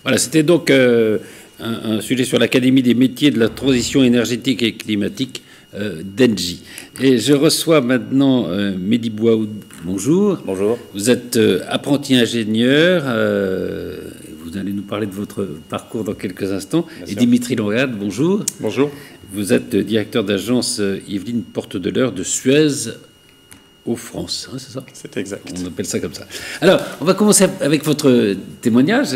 Voilà, c'était donc un sujet sur l'Académie des métiers de la transition énergétique et climatique d'Engie. Et je reçois maintenant Mehdi Bouaoud. Bonjour. Bonjour. Vous êtes apprenti ingénieur. Vous allez nous parler de votre parcours dans quelques instants. Et Dimitri Longade, bonjour. Bonjour. Vous êtes directeur d'agence Yveline Porte de l'Eure de Suez aux France, hein, c'est ça? C'est exact. On appelle ça comme ça. Alors, on va commencer avec votre témoignage,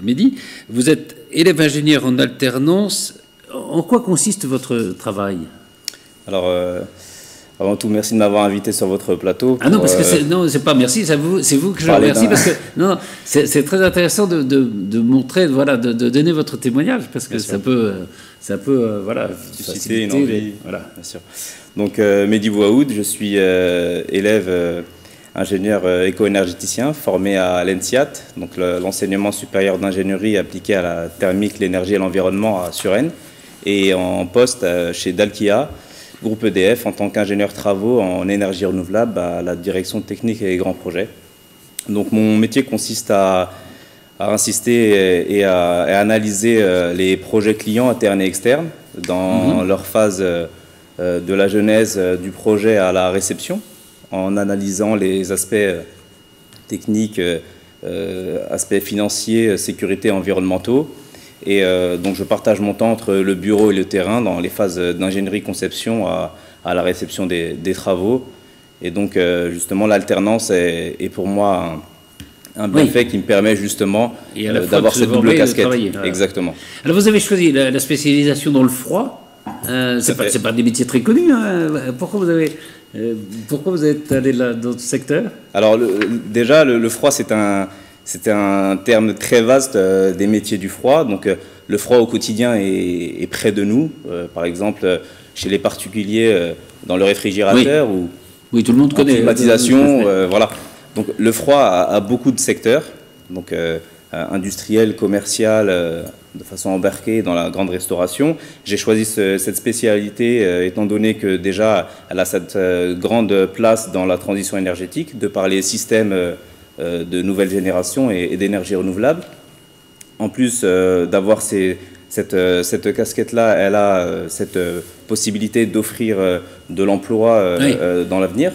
Mehdi. Vous êtes élève ingénieur en alternance. En quoi consiste votre travail? Alors, avant tout, merci de m'avoir invité sur votre plateau. Ah non, parce que non, c'est pas merci, c'est vous que je remercie, parce que non, c'est très intéressant de montrer, voilà, de donner votre témoignage, parce que ça peut, voilà, susciter une envie. Voilà. Bien sûr. Donc, Mehdi Bouaoud, je suis élève ingénieur éco-énergéticien formé à l'ENSIAT, donc l'enseignement supérieur d'ingénierie appliqué à la thermique, l'énergie et l'environnement à Suresnes, et en poste chez Dalkia, groupe EDF, en tant qu'ingénieur travaux en énergie renouvelable à la direction technique et grands projets. Donc, mon métier consiste à insister et à analyser les projets clients internes et externes dans leur phase de la genèse du projet à la réception, en analysant les aspects techniques, aspects financiers, sécurité, environnementaux. Et donc je partage mon temps entre le bureau et le terrain dans les phases d'ingénierie-conception à la réception des travaux. Et donc justement l'alternance est pour moi un bienfait qui me permet justement d'avoir cette double casquette. Exactement. Alors vous avez choisi la spécialisation dans le froid. C'est pas des métiers très connus. Hein. Pourquoi vous êtes allé là, dans ce secteur? Alors déjà, le froid, c'est un terme très vaste des métiers du froid. Donc le froid au quotidien est près de nous. Par exemple, chez les particuliers, dans le réfrigérateur. Oui, tout le monde connaît. Climatisation, voilà. Donc le froid a beaucoup de secteurs. Donc industriel, commercial, de façon embarquée dans la grande restauration. J'ai choisi cette spécialité étant donné que déjà elle a cette grande place dans la transition énergétique de par les systèmes de nouvelle génération et d'énergie renouvelable. En plus d'avoir cette casquette-là, elle a cette possibilité d'offrir de l'emploi dans l'avenir.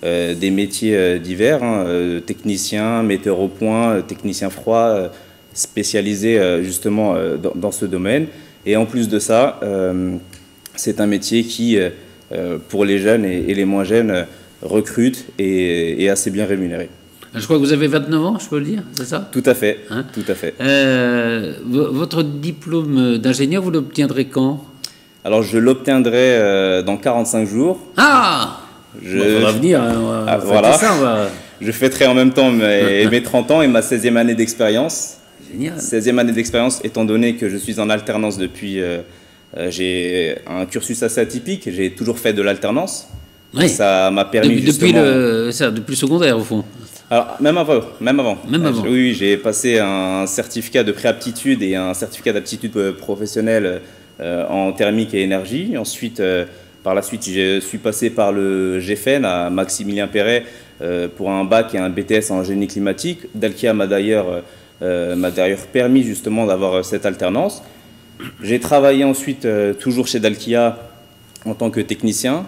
Des métiers divers, hein, technicien, metteur au point, technicien froid, spécialisé justement dans ce domaine. Et en plus de ça, c'est un métier qui, pour les jeunes et les moins jeunes, recrute et est assez bien rémunéré. Je crois que vous avez 29 ans, je peux le dire, c'est ça? Tout à fait, hein? Tout à fait. Votre diplôme d'ingénieur, vous l'obtiendrez quand? Alors, je l'obtiendrai dans 45 jours. Ah! On va venir, voilà. Je fêterai en même temps mes 30 ans et ma 16e année d'expérience. Génial. 16e année d'expérience, étant donné que je suis en alternance depuis... j'ai un cursus assez atypique, j'ai toujours fait de l'alternance. Oui. Ça m'a permis depuis le secondaire, au fond. Alors, même avant. Même avant. Oui, j'ai passé un certificat de préaptitude et un certificat d'aptitude professionnelle en thermique et énergie. Ensuite... par la suite, je suis passé par le GFN à Maximilien Perret pour un bac et un BTS en génie climatique. Dalkia m'a d'ailleurs permis justement d'avoir cette alternance. J'ai travaillé ensuite toujours chez Dalkia en tant que technicien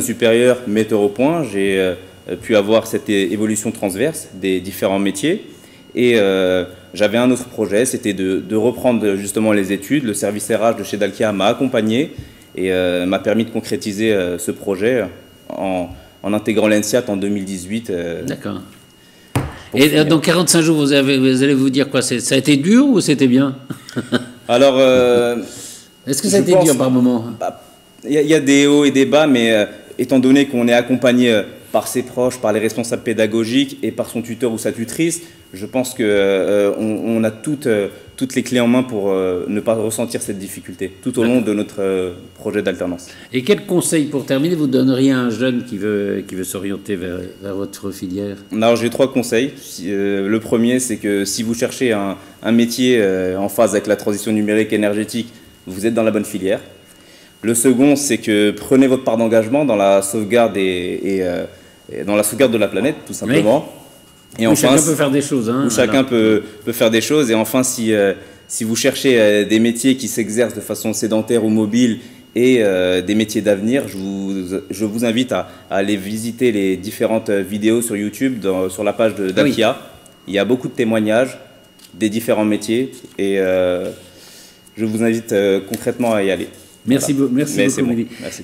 supérieur, metteur au point. J'ai pu avoir cette évolution transverse des différents métiers. Et j'avais un autre projet, c'était de reprendre justement les études. Le service RH de chez Dalkia m'a accompagné et m'a permis de concrétiser ce projet en intégrant l'ENSIAT en 2018. D'accord. Et dans 45 jours, vous allez vous dire quoi? Ça a été dur ou c'était bien? Alors... est-ce que ça a été dur par moment? Il y a des hauts et des bas, mais étant donné qu'on est accompagné par ses proches, par les responsables pédagogiques et par son tuteur ou sa tutrice, je pense qu'on a toutes les clés en main pour ne pas ressentir cette difficulté tout au long de notre projet d'alternance. Et quel conseil, pour terminer, vous donneriez à un jeune qui veut s'orienter vers votre filière? Alors, j'ai 3 conseils. Le premier, c'est que si vous cherchez un métier en phase avec la transition numérique et énergétique, vous êtes dans la bonne filière. Le second, c'est que prenez votre part d'engagement dans la sauvegarde et dans la sauvegarde de la planète, tout simplement. Et enfin, chacun peut faire des choses. Hein, chacun peut faire des choses. Et enfin, si vous cherchez des métiers qui s'exercent de façon sédentaire ou mobile et des métiers d'avenir, je vous invite à aller visiter les différentes vidéos sur YouTube, sur la page d'Akia. Oui. Il y a beaucoup de témoignages des différents métiers et je vous invite concrètement à y aller. Merci, voilà. Merci beaucoup, bon. Merci.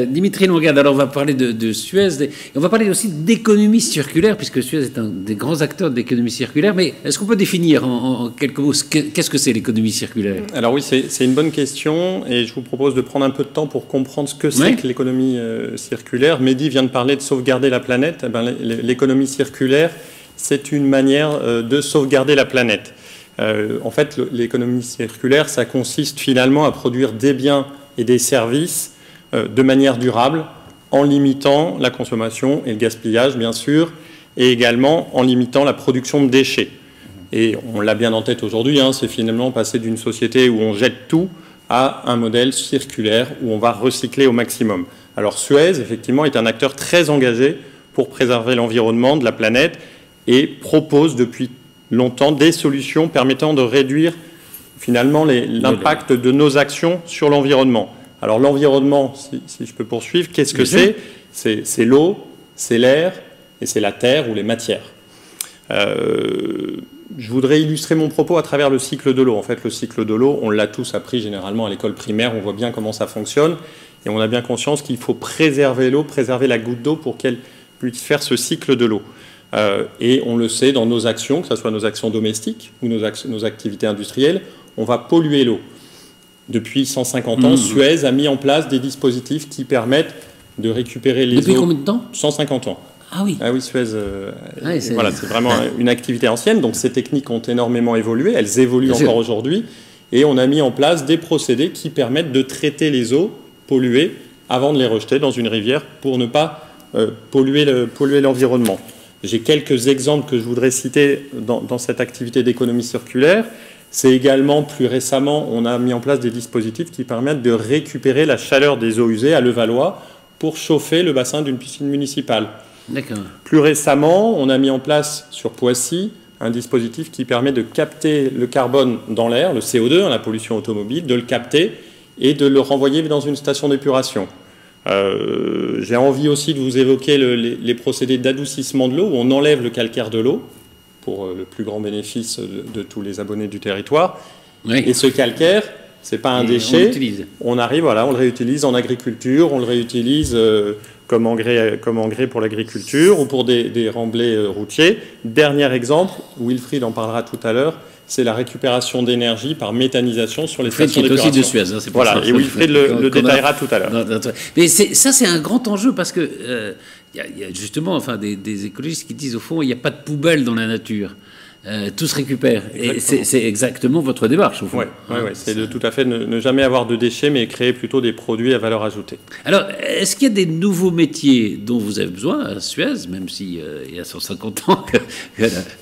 Dimitri Longarde, alors on va parler de Suez, et on va parler aussi d'économie circulaire, puisque Suez est un des grands acteurs de l'économie circulaire, mais est-ce qu'on peut définir en quelques mots qu'est-ce que c'est l'économie circulaire? Alors oui, c'est une bonne question, et je vous propose de prendre un peu de temps pour comprendre ce que c'est que l'économie circulaire. Mehdi vient de parler de sauvegarder la planète. Eh ben, l'économie circulaire, c'est une manière de sauvegarder la planète. En fait, l'économie circulaire, ça consiste finalement à produire des biens et des services de manière durable, en limitant la consommation et le gaspillage, bien sûr, et également en limitant la production de déchets. Et on l'a bien en tête aujourd'hui, hein, c'est finalement passer d'une société où on jette tout à un modèle circulaire où on va recycler au maximum. Alors Suez, effectivement, est un acteur très engagé pour préserver l'environnement de la planète et propose depuis longtemps des solutions permettant de réduire finalement l'impact de nos actions sur l'environnement. Alors l'environnement, si je peux poursuivre, qu'est-ce que c'est? C'est l'eau, c'est l'air et c'est la terre ou les matières. Je voudrais illustrer mon propos à travers le cycle de l'eau. En fait, le cycle de l'eau, on l'a tous appris généralement à l'école primaire, on voit bien comment ça fonctionne et on a bien conscience qu'il faut préserver l'eau, préserver la goutte d'eau pour qu'elle puisse faire ce cycle de l'eau. Et on le sait dans nos actions, que ce soit nos actions domestiques ou nos activités industrielles, on va polluer l'eau. Depuis 150 ans, Suez a mis en place des dispositifs qui permettent de récupérer les eaux. Depuis combien de temps? 150 ans. Ah oui. Ah oui, Suez, voilà, c'est vraiment une activité ancienne, donc ces techniques ont énormément évolué, elles évoluent encore aujourd'hui, et on a mis en place des procédés qui permettent de traiter les eaux polluées avant de les rejeter dans une rivière pour ne pas polluer l'environnement. J'ai quelques exemples que je voudrais citer dans cette activité d'économie circulaire. C'est également, plus récemment, on a mis en place des dispositifs qui permettent de récupérer la chaleur des eaux usées à Levallois pour chauffer le bassin d'une piscine municipale. D'accord. Plus récemment, on a mis en place sur Poissy un dispositif qui permet de capter le carbone dans l'air, le CO2, la pollution automobile, de le capter et de le renvoyer dans une station d'épuration. J'ai envie aussi de vous évoquer les procédés d'adoucissement de l'eau, où on enlève le calcaire de l'eau, pour le plus grand bénéfice de tous les abonnés du territoire. Oui. Et ce calcaire, ce n'est pas un déchet. On arrive, voilà, on le réutilise en agriculture, on le réutilise comme engrais pour l'agriculture ou pour des remblais routiers. Dernier exemple, Wilfried en parlera tout à l'heure, c'est la récuperation d'énergie par méthanisation sur les stations d'épuration. Qui est aussi de Suez. Hein, voilà, et Wilfried le détaillera tout à l'heure. Mais ça, c'est un grand enjeu parce que y a justement des écologistes qui disent, au fond, il n'y a pas de poubelle dans la nature. Tout se récupère. Exactement. Et c'est exactement votre démarche, au fond. Oui, c'est de tout à fait ne jamais avoir de déchets, mais créer plutôt des produits à valeur ajoutée. Alors, est-ce qu'il y a des nouveaux métiers dont vous avez besoin à Suez, même s'il y a 150 ans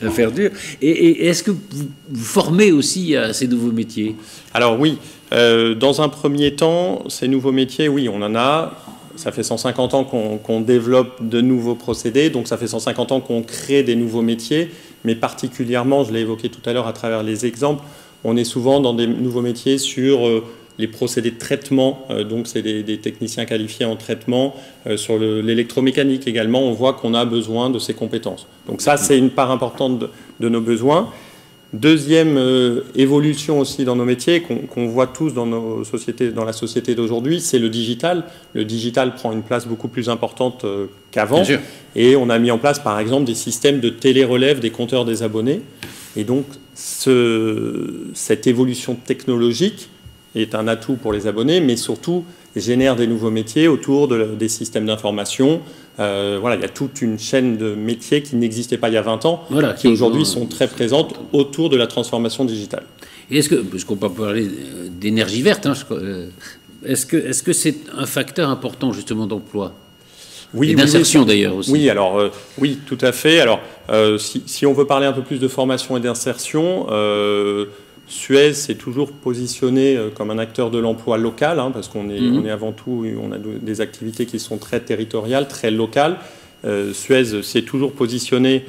à faire dur, et est-ce que vous formez aussi à ces nouveaux métiers? Alors oui, dans un premier temps, ces nouveaux métiers, oui, on en a. Ça fait 150 ans qu'on développe de nouveaux procédés, donc ça fait 150 ans qu'on crée des nouveaux métiers, mais particulièrement, je l'ai évoqué tout à l'heure à travers les exemples, on est souvent dans des nouveaux métiers sur les procédés de traitement, donc c'est des techniciens qualifiés en traitement, sur l'électromécanique également, on voit qu'on a besoin de ces compétences. Donc ça, c'est une part importante de nos besoins. Deuxième évolution aussi dans nos métiers, qu'on voit tous dans la société d'aujourd'hui, c'est le digital. Le digital prend une place beaucoup plus importante qu'avant. Et on a mis en place, par exemple, des systèmes de télérelève des compteurs des abonnés. Et donc, cette évolution technologique est un atout pour les abonnés, mais surtout génère des nouveaux métiers autour des systèmes d'information. Voilà, il y a toute une chaîne de métiers qui n'existaient pas il y a 20 ans, qui aujourd'hui sont très présentes autour de la transformation digitale. Et parce qu'on peut parler d'énergie verte, hein, est-ce que c'est un facteur important justement d'emploi? Oui, et d'insertion d'ailleurs aussi. Oui, alors oui, tout à fait. Alors, si on veut parler un peu plus de formation et d'insertion, Suez s'est toujours positionné comme un acteur de l'emploi local, hein, parce qu'on est, on est avant tout, on a des activités qui sont très territoriales, très locales. Suez s'est toujours positionné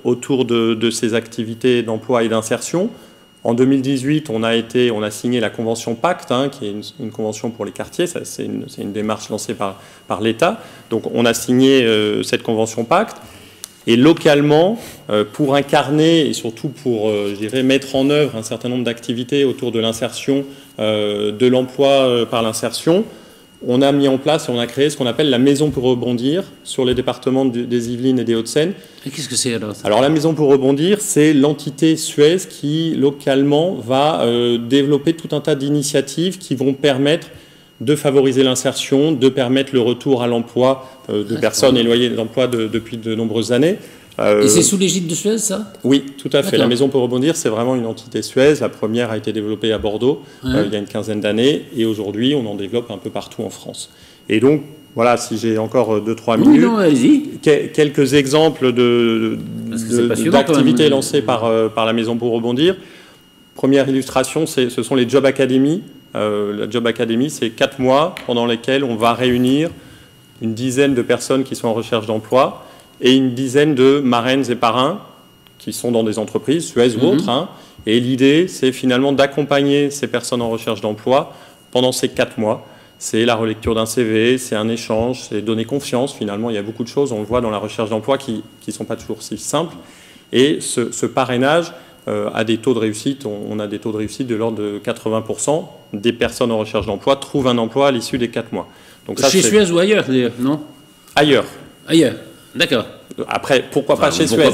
autour de ses activités d'emploi et d'insertion. En 2018, on a signé la convention Pacte, qui est une convention pour les quartiers. C'est une démarche lancée par l'État. Donc on a signé cette convention Pacte. Et localement, pour incarner et surtout pour, je dirais, mettre en œuvre un certain nombre d'activités autour de l'insertion, de l'emploi par l'insertion, on a mis en place et on a créé ce qu'on appelle la Maison pour rebondir sur les départements des Yvelines et des Hauts-de-Seine. Et qu'est-ce que c'est alors? Alors la Maison pour rebondir, c'est l'entité Suez qui, localement, va développer tout un tas d'initiatives qui vont permettre de favoriser l'insertion, de permettre le retour à l'emploi de personnes éloignées de l'emploi depuis de nombreuses années. Et c'est sous l'égide de Suez, ça? Oui, tout à fait. La Maison pour rebondir, c'est vraiment une entité Suez. La première a été développée à Bordeaux il y a une quinzaine d'années. Et aujourd'hui, on en développe un peu partout en France. Et donc, voilà, si j'ai encore 2-3 minutes, non, allez-y. Quelques exemples d'activités lancées par la Maison pour rebondir. Première illustration, ce sont les Job Academy. La Job Academy, c'est 4 mois pendant lesquels on va réunir une dizaine de personnes qui sont en recherche d'emploi et une dizaine de marraines et parrains qui sont dans des entreprises, Suez ou autres. Et l'idée, c'est finalement d'accompagner ces personnes en recherche d'emploi pendant ces 4 mois. C'est la relecture d'un CV, c'est un échange, c'est donner confiance. Finalement, il y a beaucoup de choses, on le voit dans la recherche d'emploi, qui ne sont pas toujours si simples. Et ce parrainage a des taux de réussite. On a des taux de réussite de l'ordre de 80% des personnes en recherche d'emploi trouvent un emploi à l'issue des 4 mois. Donc ça, chez Suez ou ailleurs, d'ailleurs, non? Ailleurs. Ailleurs, d'accord. Après, pourquoi pas chez Suez?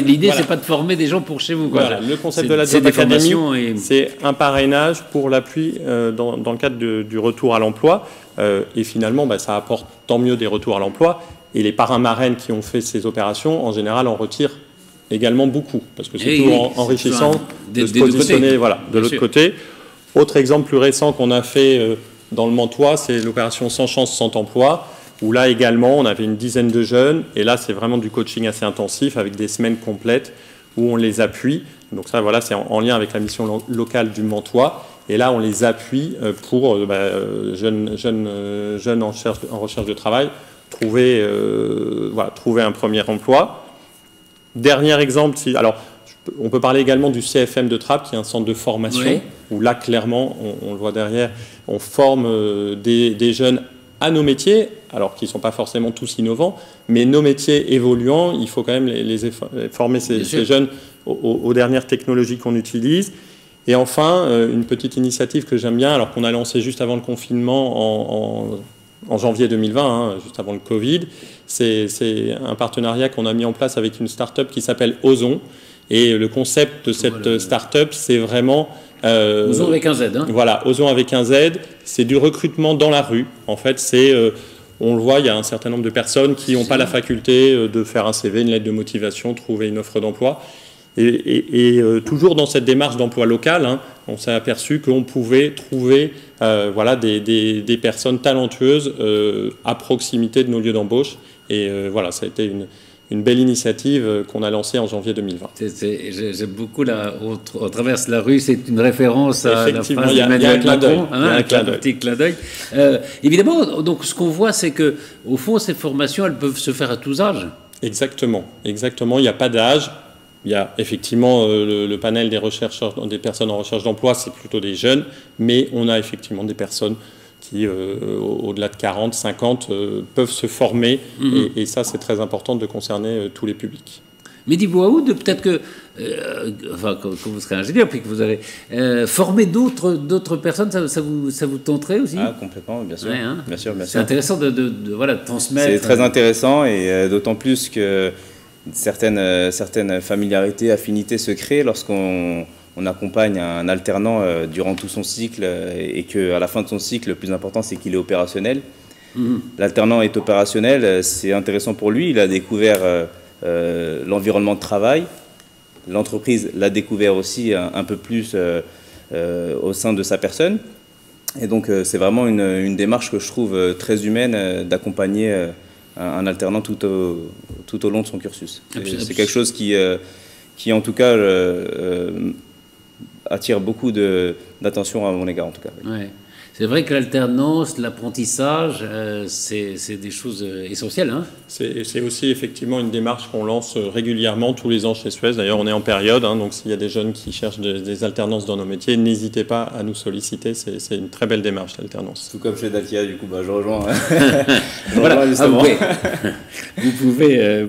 L'idée, c'est pas de former des gens pour chez vous. Voilà, le concept de la Job Academy, c'est un parrainage pour l'appui dans le cadre du retour à l'emploi. Et finalement, ça apporte tant mieux des retours à l'emploi. Et les parrains marraines qui ont fait ces opérations, en général, en retirent également beaucoup. Parce que c'est toujours enrichissant de se positionner de l'autre côté. Autre exemple plus récent qu'on a fait dans le Mantois, c'est l'opération Sans chance, sans emploi, où là également, on avait une dizaine de jeunes, et là, c'est vraiment du coaching assez intensif, avec des semaines complètes, où on les appuie. Donc ça, voilà, c'est en lien avec la mission locale du Mantois, et là, on les appuie pour jeunes en recherche de travail, trouver un premier emploi. Dernier exemple, on peut parler également du CFM de Trappes, qui est un centre de formation, où là, clairement, on le voit derrière, on forme des jeunes à nos métiers, alors qu'ils ne sont pas forcément tous innovants, mais nos métiers évoluants, il faut quand même former ces jeunes aux dernières technologies qu'on utilise. Et enfin, une petite initiative que j'aime bien, alors qu'on a lancée juste avant le confinement en janvier 2020, juste avant le Covid, c'est un partenariat qu'on a mis en place avec une start-up qui s'appelle Ozon. Et le concept de cette start-up, c'est vraiment... Ozon avec un Z. Voilà, Ozon avec un Z. C'est du recrutement dans la rue. En fait, on le voit, il y a un certain nombre de personnes qui n'ont pas la faculté de faire un CV, une lettre de motivation, trouver une offre d'emploi. Et toujours dans cette démarche d'emploi local, on s'est aperçu qu'on pouvait trouver des personnes talentueuses à proximité de nos lieux d'embauche. Et ça a été une belle initiative qu'on a lancée en janvier 2020. J'aime beaucoup, on traverse la rue, c'est une référence à la phrase d'Emmanuel Macron. Un petit clin d'œil. Évidemment, donc ce qu'on voit, c'est que au fond, ces formations, elles peuvent se faire à tous âges. Exactement. Il n'y a pas d'âge. Il y a effectivement le panel des personnes en recherche d'emploi, c'est plutôt des jeunes, mais on a effectivement des personnes qui, au-delà de 40, 50, peuvent se former. Et ça, c'est très important de concerner tous les publics. Mehdi Bouaoud, peut-être que, quand vous serez ingénieur, puis que vous avez formé d'autres personnes, ça vous tenterait aussi? Complètement, bien sûr. Bien sûr. C'est intéressant de transmettre. C'est très intéressant, et d'autant plus que certaines familiarités, affinités se créent lorsqu'on accompagne un alternant durant tout son cycle, et qu'à la fin de son cycle, le plus important, c'est qu'il est opérationnel. L'alternant est opérationnel, c'est intéressant pour lui, il a découvert l'environnement de travail, l'entreprise l'a découvert aussi un peu plus au sein de sa personne. Et donc, c'est vraiment une démarche que je trouve très humaine d'accompagner un alternant tout au long de son cursus. C'est quelque chose qui en tout cas, attire beaucoup d'attention à mon égard, en tout cas. Ouais. c'est vrai que l'alternance, l'apprentissage, c'est des choses essentielles. Hein. C'est aussi effectivement une démarche qu'on lance régulièrement tous les ans chez Suez. D'ailleurs, on est en période, hein, donc s'il y a des jeunes qui cherchent des alternances dans nos métiers, n'hésitez pas à nous solliciter. C'est une très belle démarche, l'alternance. Tout comme chez Datia, du coup, je rejoins. Voilà, vous pouvez